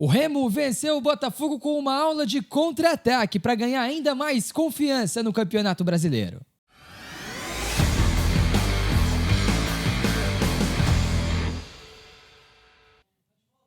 O Remo venceu o Botafogo com uma aula de contra-ataque para ganhar ainda mais confiança no Campeonato Brasileiro.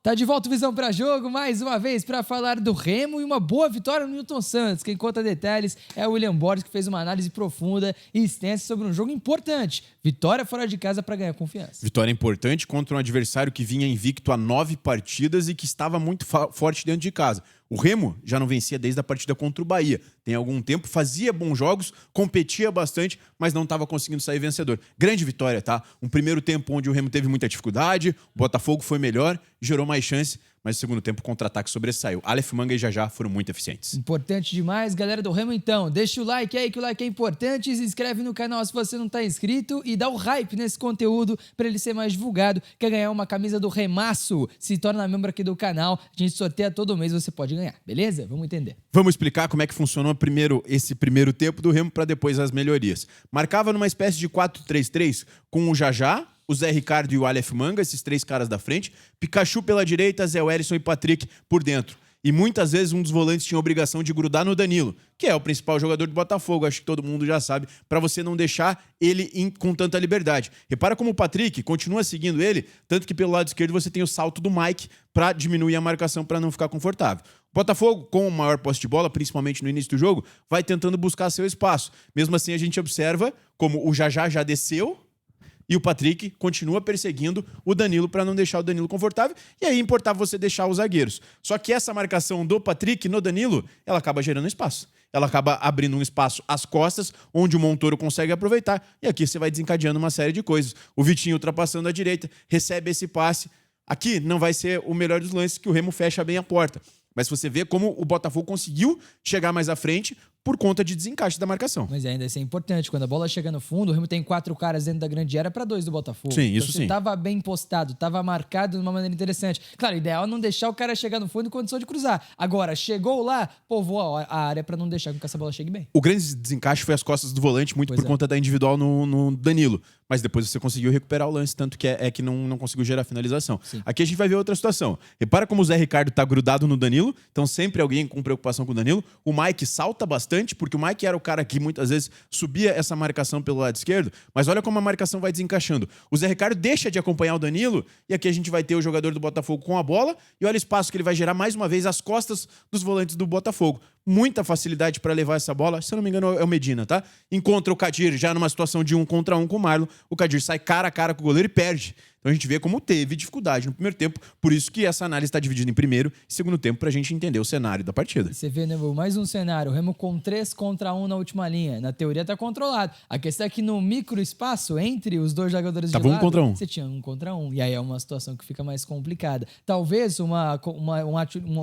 Tá de volta o Visão para Jogo, mais uma vez para falar do Remo e uma boa vitória no Newton Santos. Quem conta detalhes é o William Borges, que fez uma análise profunda e extensa sobre um jogo importante. Vitória fora de casa para ganhar confiança. Vitória importante contra um adversário que vinha invicto a 9 partidas e que estava muito forte dentro de casa. O Remo já não vencia desde a partida contra o Bahia. Tem algum tempo, fazia bons jogos, competia bastante, mas não estava conseguindo sair vencedor. Grande vitória, tá? Um primeiro tempo onde o Remo teve muita dificuldade, o Botafogo foi melhor, gerou mais chance, mas no segundo tempo o contra-ataque sobressaiu. Aleph Manga e Jajá foram muito eficientes. Importante demais, galera do Remo, então. Deixa o like aí, que o like é importante. Se inscreve no canal se você não está inscrito e dá o hype nesse conteúdo para ele ser mais divulgado. Quer ganhar uma camisa do Remaço? Se torna membro aqui do canal. A gente sorteia todo mês, você pode ganhar. Beleza? Vamos entender. Vamos explicar como é que funcionou esse primeiro tempo do Remo para depois as melhorias. Marcava numa espécie de 4-3-3 com o Jajá, o Zé Ricardo e o Aleph Manga, esses três caras da frente, Pikachu pela direita, Zé Wellison e Patrick por dentro. E muitas vezes um dos volantes tinha a obrigação de grudar no Danilo, que é o principal jogador do Botafogo, acho que todo mundo já sabe, para você não deixar ele com tanta liberdade. Repara como o Patrick continua seguindo ele, tanto que pelo lado esquerdo você tem o salto do Mike para diminuir a marcação, para não ficar confortável. O Botafogo, com o maior posse de bola, principalmente no início do jogo, vai tentando buscar seu espaço. Mesmo assim, a gente observa como o Jajá já desceu, e o Patrick continua perseguindo o Danilo para não deixar o Danilo confortável. E aí importava você deixar os zagueiros. Só que essa marcação do Patrick no Danilo, ela acaba gerando espaço. Ela acaba abrindo um espaço às costas, onde o Montoro consegue aproveitar. E aqui você vai desencadeando uma série de coisas. O Vitinho ultrapassando a direita, recebe esse passe. Aqui não vai ser o melhor dos lances, que o Remo fecha bem a porta. Mas você vê como o Botafogo conseguiu chegar mais à frente por conta de desencaixe da marcação. Mas ainda assim é importante. Quando a bola chega no fundo, o Remo tem 4 caras dentro da grande área para 2 do Botafogo. Sim, isso então, sim. Tava bem postado, tava marcado de uma maneira interessante. Claro, o ideal é não deixar o cara chegar no fundo em condição de cruzar. Agora, chegou lá, povoa a área para não deixar que essa bola chegue bem. O grande desencaixe foi as costas do volante, muito por conta da individual no Danilo. Mas depois você conseguiu recuperar o lance, tanto que que não conseguiu gerar finalização. Sim. Aqui a gente vai ver outra situação. Repara como o Zé Ricardo tá grudado no Danilo, então sempre alguém com preocupação com o Danilo. O Mike salta bastante, porque o Mike era o cara que muitas vezes subia essa marcação pelo lado esquerdo, mas olha como a marcação vai desencaixando. O Zé Ricardo deixa de acompanhar o Danilo, e aqui a gente vai ter o jogador do Botafogo com a bola, e olha o espaço que ele vai gerar mais uma vez às costas dos volantes do Botafogo. Muita facilidade para levar essa bola, se eu não me engano é o Medina, tá? Encontra o Kadir já numa situação de 1 contra 1 com o Marlon, o Kadir sai cara a cara com o goleiro e perde. Então a gente vê como teve dificuldade no primeiro tempo, por isso que essa análise está dividida em primeiro e segundo tempo para a gente entender o cenário da partida. Você vê, né, mais um cenário, o Remo com 3 contra 1 na última linha. Na teoria tá controlado. A questão é que no micro espaço entre os dois jogadores de lado, 1 contra 1. você tinha 1 contra 1. E aí é uma situação que fica mais complicada. Talvez uma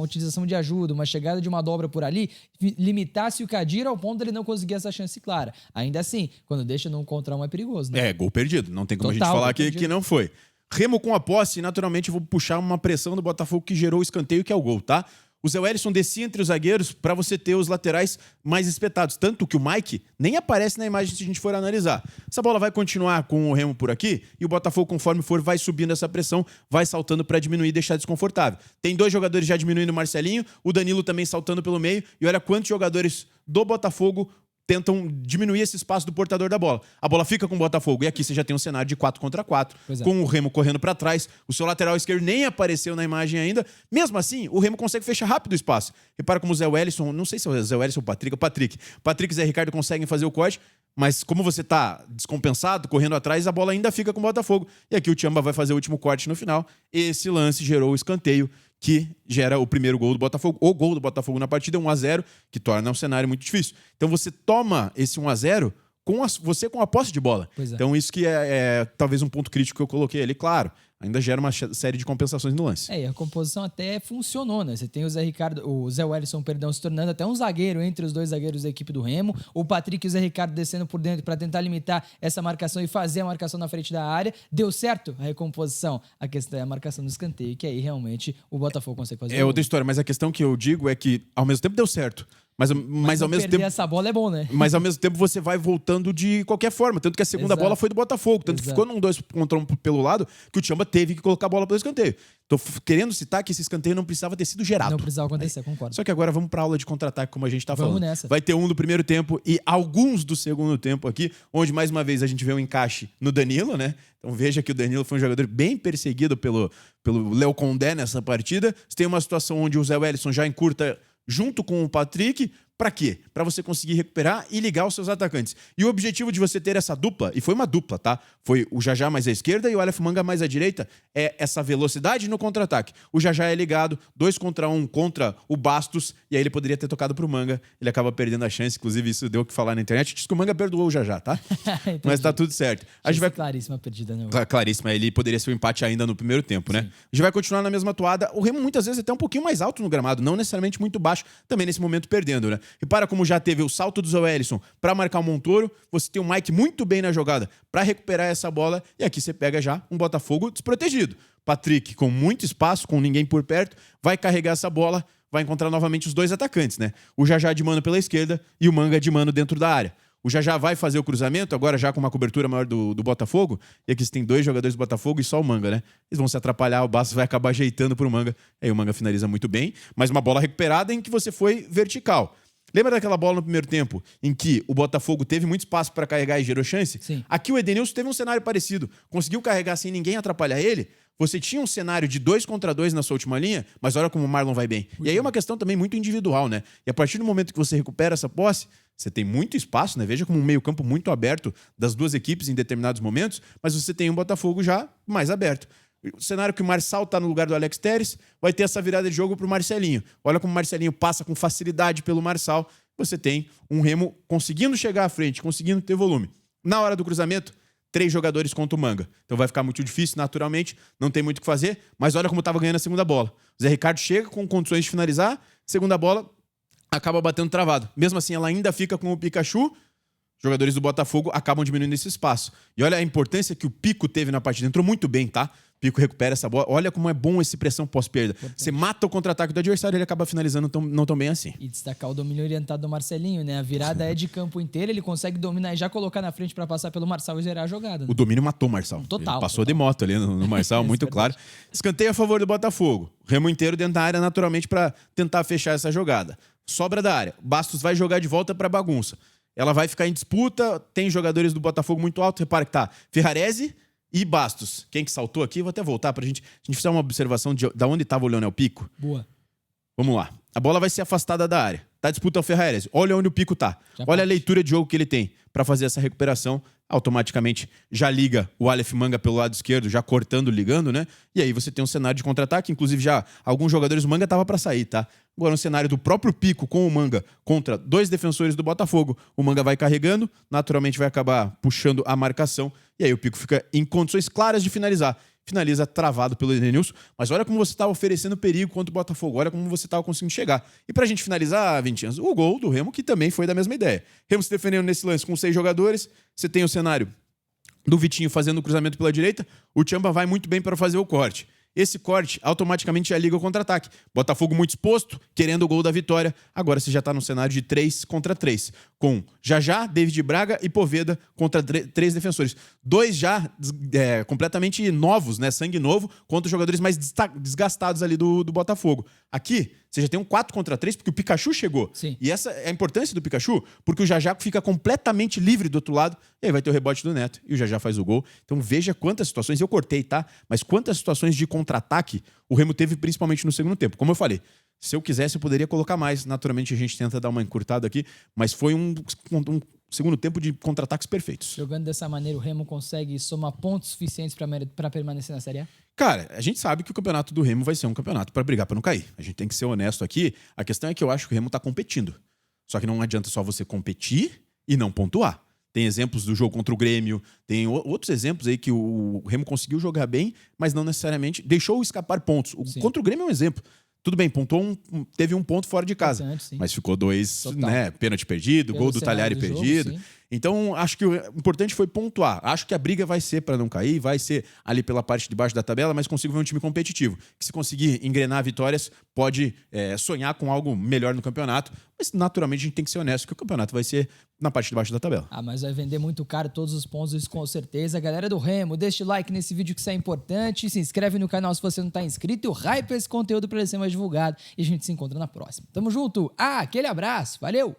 utilização de ajuda, uma chegada de uma dobra por ali, limitasse o Kadir ao ponto de ele não conseguir essa chance clara. Ainda assim, quando deixa no 1 contra 1 é perigoso, né? É, gol perdido. Não tem como Total, a gente falar que não foi. Remo com a posse, naturalmente eu vou puxar uma pressão do Botafogo que gerou o escanteio, que é o gol, tá? O Zé Wellison descia entre os zagueiros para você ter os laterais mais espetados. Tanto que o Mike nem aparece na imagem se a gente for analisar. Essa bola vai continuar com o Remo por aqui e o Botafogo, conforme for, vai subindo essa pressão, vai saltando para diminuir e deixar desconfortável. Tem 2 jogadores já diminuindo o Marcelinho, o Danilo também saltando pelo meio. E olha quantos jogadores do Botafogo tentam diminuir esse espaço do portador da bola. A bola fica com o Botafogo. E aqui você já tem um cenário de 4 contra 4, com o Remo correndo para trás. O seu lateral esquerdo nem apareceu na imagem ainda. Mesmo assim, o Remo consegue fechar rápido o espaço. Repara como o Zé Wellison, não sei se é o Zé Wellison ou o Patrick e Zé Ricardo conseguem fazer o corte, mas como você tá descompensado, correndo atrás, a bola ainda fica com o Botafogo. E aqui o Tchamba vai fazer o último corte no final. Esse lance gerou o escanteio, que gera o primeiro gol do Botafogo, o gol do Botafogo na partida, 1-0, que torna um cenário muito difícil. Então você toma esse 1-0 você com a posse de bola. Então isso que é talvez um ponto crítico que eu coloquei ali, claro. Ainda gera uma série de compensações no lance. E a composição até funcionou, né? Você tem o Zé Wellison, se tornando até um zagueiro entre os 2 zagueiros da equipe do Remo. O Patrick e o Zé Ricardo descendo por dentro para tentar limitar essa marcação e fazer a marcação na frente da área. Deu certo a recomposição. A questão é a marcação no escanteio, que aí realmente o Botafogo consegue fazer. É outra história, mas a questão que eu digo é que ao mesmo tempo deu certo. Mas ao mesmo perder tempo... essa bola é bom, né? Mas ao mesmo tempo você vai voltando de qualquer forma. Tanto que a segunda bola foi do Botafogo. Tanto que ficou num 2 contra 1 pelo lado que o Tchamba teve que colocar a bola pelo escanteio. Tô querendo citar que esse escanteio não precisava ter sido gerado. Não precisava acontecer, concordo. Só que agora vamos pra aula de contra-ataque, como a gente tá falando. Vamos nessa. Vai ter um do primeiro tempo e alguns do segundo tempo aqui, onde mais uma vez a gente vê um encaixe no Danilo, né? Então veja que o Danilo foi um jogador bem perseguido pelo Léo Condé nessa partida. Você tem uma situação onde o Zé Wellison já encurta junto com o Patrick. Pra quê? Pra você conseguir recuperar e ligar os seus atacantes. E o objetivo de você ter essa dupla, e foi uma dupla, tá? Foi o Jajá mais à esquerda e o Aleph Manga mais à direita, é essa velocidade no contra-ataque. O Jajá é ligado, 2 contra 1 contra o Bastos, e aí ele poderia ter tocado pro Manga. Ele acaba perdendo a chance, inclusive isso deu o que falar na internet. Diz que o Manga perdoou o Jajá, tá? Mas tá tudo certo. A gente vai... Claríssima perdida, né? Claríssima, ele poderia ser um empate ainda no primeiro tempo, né? A gente vai continuar na mesma toada. O Remo muitas vezes até um pouquinho mais alto no gramado, não necessariamente muito baixo, também nesse momento perdendo, né? Repara como já teve o salto do Zé Wellison para marcar o Montoro, você tem o Mike muito bem na jogada para recuperar essa bola, e aqui você pega já um Botafogo desprotegido. Patrick com muito espaço, com ninguém por perto, vai carregar essa bola, vai encontrar novamente os 2 atacantes, né? O Jajá de mano pela esquerda e o Manga de mano dentro da área. O Jajá vai fazer o cruzamento, agora já com uma cobertura maior do Botafogo. E aqui você tem 2 jogadores do Botafogo e só o Manga, né? Eles vão se atrapalhar, o Bastos vai acabar ajeitando pro Manga. Aí o Manga finaliza muito bem, mas uma bola recuperada em que você foi vertical. Lembra daquela bola no primeiro tempo em que o Botafogo teve muito espaço para carregar e gerou chance? Sim. Aqui o Edenilson teve um cenário parecido. Conseguiu carregar sem ninguém atrapalhar ele. Você tinha um cenário de 2 contra 2 na sua última linha, mas olha como o Marlon vai bem. E aí é uma questão também muito individual, né? E a partir do momento que você recupera essa posse, você tem muito espaço, né? Veja como um meio-campo muito aberto das duas equipes em determinados momentos, mas você tem um Botafogo já mais aberto. O cenário que o Marçal tá no lugar do Alex Telles, vai ter essa virada de jogo pro Marcelinho. Olha como o Marcelinho passa com facilidade pelo Marçal. Você tem um Remo conseguindo chegar à frente, conseguindo ter volume. Na hora do cruzamento, 3 jogadores contra o Manga. Então vai ficar muito difícil, naturalmente, não tem muito o que fazer, mas olha como estava ganhando a segunda bola. O Zé Ricardo chega com condições de finalizar, segunda bola acaba batendo travado. Mesmo assim, ela ainda fica com o Pikachu. Jogadores do Botafogo acabam diminuindo esse espaço. E olha a importância que o Pico teve na partida. Entrou muito bem, tá? Pico recupera essa bola. Olha como é bom esse pressão pós-perda. Você mata o contra-ataque do adversário e ele acaba finalizando não tão bem assim. E destacar o domínio orientado do Marcelinho, né? A virada é de campo inteiro, ele consegue dominar e já colocar na frente para passar pelo Marçal e zerar a jogada. Né? O domínio matou o Marçal. Total. Ele passou de moto ali no Marçal, muito claro. Escanteio a favor do Botafogo. Remo inteiro dentro da área, naturalmente, para tentar fechar essa jogada. Sobra da área. Bastos vai jogar de volta para bagunça. Ela vai ficar em disputa, tem jogadores do Botafogo muito alto. Repara que tá Ferrarese e Bastos. Quem que saltou aqui? Vou até voltar pra gente fazer uma observação de onde estava o Leonel Pico. Boa. Vamos lá. A bola vai ser afastada da área. Tá disputa o Ferrarese. Olha onde o Pico tá. Já Olha parte. a leitura de jogo que ele tem para fazer essa recuperação. Automaticamente já liga o Aleph Manga pelo lado esquerdo, já cortando, ligando, né? E aí você tem um cenário de contra-ataque. Inclusive já alguns jogadores do Manga tava para sair, tá? Agora um cenário do próprio Pico com o Manga contra 2 defensores do Botafogo. O Manga vai carregando, naturalmente vai acabar puxando a marcação. E aí o Pico fica em condições claras de finalizar. Finaliza travado pelo Edenilson. Mas olha como você estava oferecendo perigo contra o Botafogo. Olha como você estava conseguindo chegar. E pra gente finalizar, Vintinhas, o gol do Remo, que também foi da mesma ideia. Remo se defendendo nesse lance com 6 jogadores. Você tem o cenário do Vitinho fazendo o cruzamento pela direita. O Tchamba vai muito bem para fazer o corte. Esse corte automaticamente já liga o contra-ataque. Botafogo muito exposto, querendo o gol da vitória. Agora você já está no cenário de 3 contra 3. Com Jajá, David Braga e Poveda contra 3 defensores. 2 já completamente novos, né? Sangue novo, contra os jogadores mais desgastados ali do Botafogo. Aqui, você já tem um 4 contra 3, porque o Pikachu chegou. Sim. E essa é a importância do Pikachu, porque o Jajá fica completamente livre do outro lado, e aí vai ter o rebote do Neto, e o Jajá faz o gol. Então veja quantas situações, eu cortei, tá? Mas quantas situações de contra-ataque o Remo teve, principalmente no segundo tempo. Como eu falei, se eu quisesse, eu poderia colocar mais. Naturalmente, a gente tenta dar uma encurtada aqui, mas foi um segundo tempo de contra-ataques perfeitos. Jogando dessa maneira, o Remo consegue somar pontos suficientes para permanecer na Série A? Cara, a gente sabe que o campeonato do Remo vai ser um campeonato para brigar para não cair. A gente tem que ser honesto aqui. A questão é que eu acho que o Remo tá competindo. Só que não adianta só você competir e não pontuar. Tem exemplos do jogo contra o Grêmio, tem outros exemplos aí que o Remo conseguiu jogar bem, mas não necessariamente deixou escapar pontos. Contra o Grêmio é um exemplo. Tudo bem, pontuou teve um ponto fora de casa, Importante, sim. mas ficou 2, né? Pênalti perdido, Pelo gol do cenário Talhari do jogo, perdido. sim. Então, acho que o importante foi pontuar. Acho que a briga vai ser para não cair, vai ser ali pela parte de baixo da tabela, mas consigo ver um time competitivo, que se conseguir engrenar vitórias, pode sonhar com algo melhor no campeonato, mas naturalmente a gente tem que ser honesto que o campeonato vai ser na parte de baixo da tabela. Ah, mas vai vender muito caro todos os pontos, isso com certeza. Galera do Remo, deixa o like nesse vídeo que isso é importante, se inscreve no canal se você não tá inscrito, hype esse conteúdo para ele ser mais divulgado e a gente se encontra na próxima. Tamo junto, aquele abraço, valeu!